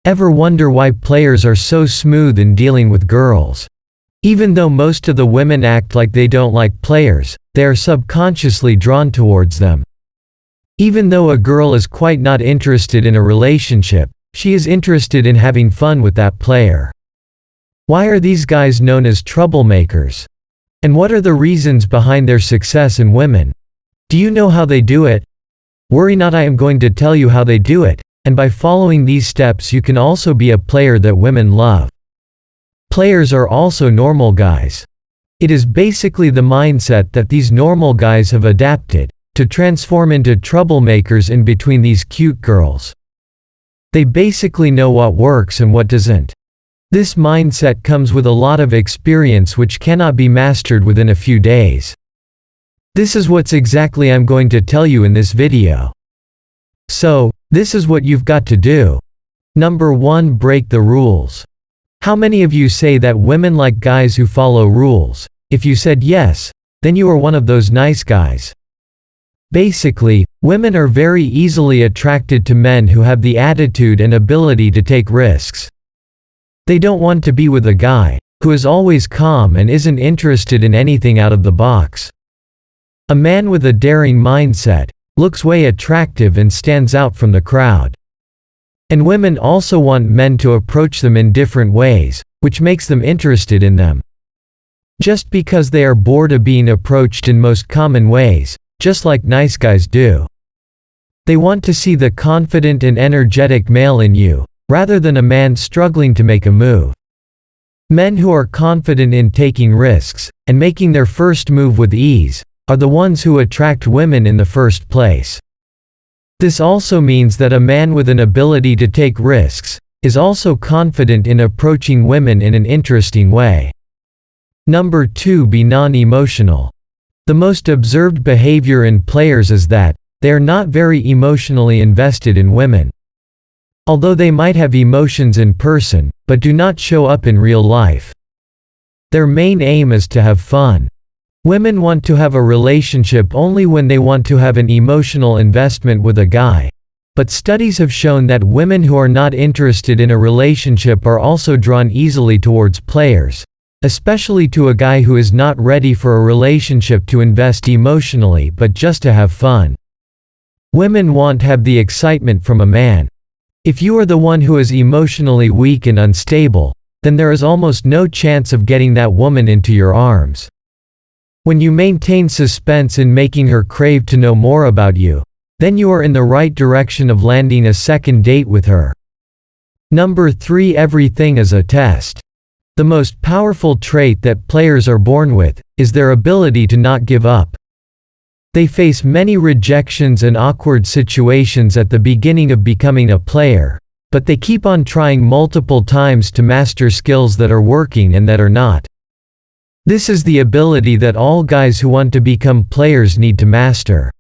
Ever wonder why players are so smooth in dealing with girls? Even though most of the women act like they don't like players, they are subconsciously drawn towards them. Even though a girl is quite not interested in a relationship, she is interested in having fun with that player. Why are these guys known as troublemakers? And what are the reasons behind their success in women? Do you know how they do it? Worry not, I am going to tell you how they do it, and by following these steps you can also be a player that women love. Players are also normal guys. It is basically the mindset that these normal guys have adapted to transform into troublemakers in between these cute girls. They basically know what works and what doesn't. This mindset comes with a lot of experience which cannot be mastered within a few days. This is what's exactly I'm going to tell you in this video. So, this is what you've got to do. Number 1. Break the rules. How many of you say that women like guys who follow rules? If you said yes, then you are one of those nice guys. Basically, women are very easily attracted to men who have the attitude and ability to take risks. They don't want to be with a guy who is always calm and isn't interested in anything out of the box. A man with a daring mindset looks way attractive and stands out from the crowd. And women also want men to approach them in different ways, which makes them interested in them. Just because they are bored of being approached in most common ways, just like nice guys do. They want to see the confident and energetic male in you, rather than a man struggling to make a move. Men who are confident in taking risks, and making their first move with ease, are the ones who attract women in the first place. This also means that a man with an ability to take risks is also confident in approaching women in an interesting way. Number 2. Be non-emotional. The most observed behavior in players is that they are not very emotionally invested in women. Although they might have emotions in person, but do not show up in real life. Their main aim is to have fun. Women want to have a relationship only when they want to have an emotional investment with a guy. But studies have shown that women who are not interested in a relationship are also drawn easily towards players, especially to a guy who is not ready for a relationship to invest emotionally but just to have fun. Women want to have the excitement from a man. If you are the one who is emotionally weak and unstable, then there is almost no chance of getting that woman into your arms. When you maintain suspense in making her crave to know more about you, then you are in the right direction of landing a second date with her. Number 3. Everything is a test. The most powerful trait that players are born with is their ability to not give up. They face many rejections and awkward situations at the beginning of becoming a player, but they keep on trying multiple times to master skills that are working and that are not. This is the ability that all guys who want to become players need to master.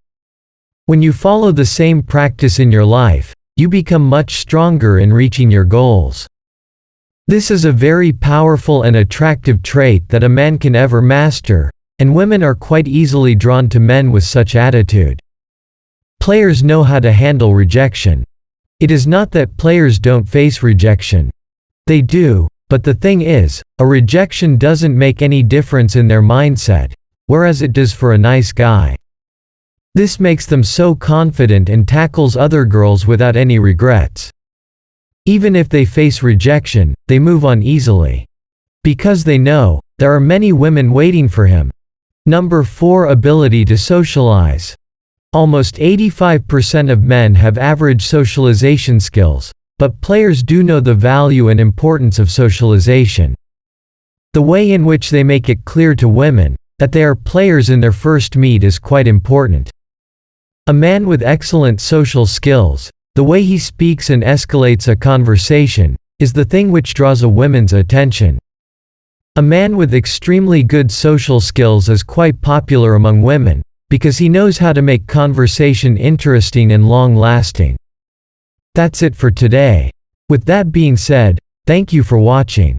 When you follow the same practice in your life, you become much stronger in reaching your goals. This is a very powerful and attractive trait that a man can ever master, and women are quite easily drawn to men with such attitude. Players know how to handle rejection. It is not that players don't face rejection. They do, but the thing is, a rejection doesn't make any difference in their mindset, whereas it does for a nice guy. This makes them so confident and tackles other girls without any regrets. Even if they face rejection, they move on easily. Because they know, there are many women waiting for him. Number 4. Ability to socialize. Almost 85% of men have average socialization skills, but players do know the value and importance of socialization. The way in which they make it clear to women that they are players in their first meet is quite important. A man with excellent social skills, the way he speaks and escalates a conversation, is the thing which draws a woman's attention. A man with extremely good social skills is quite popular among women, because he knows how to make conversation interesting and long-lasting. That's it for today. With that being said, thank you for watching.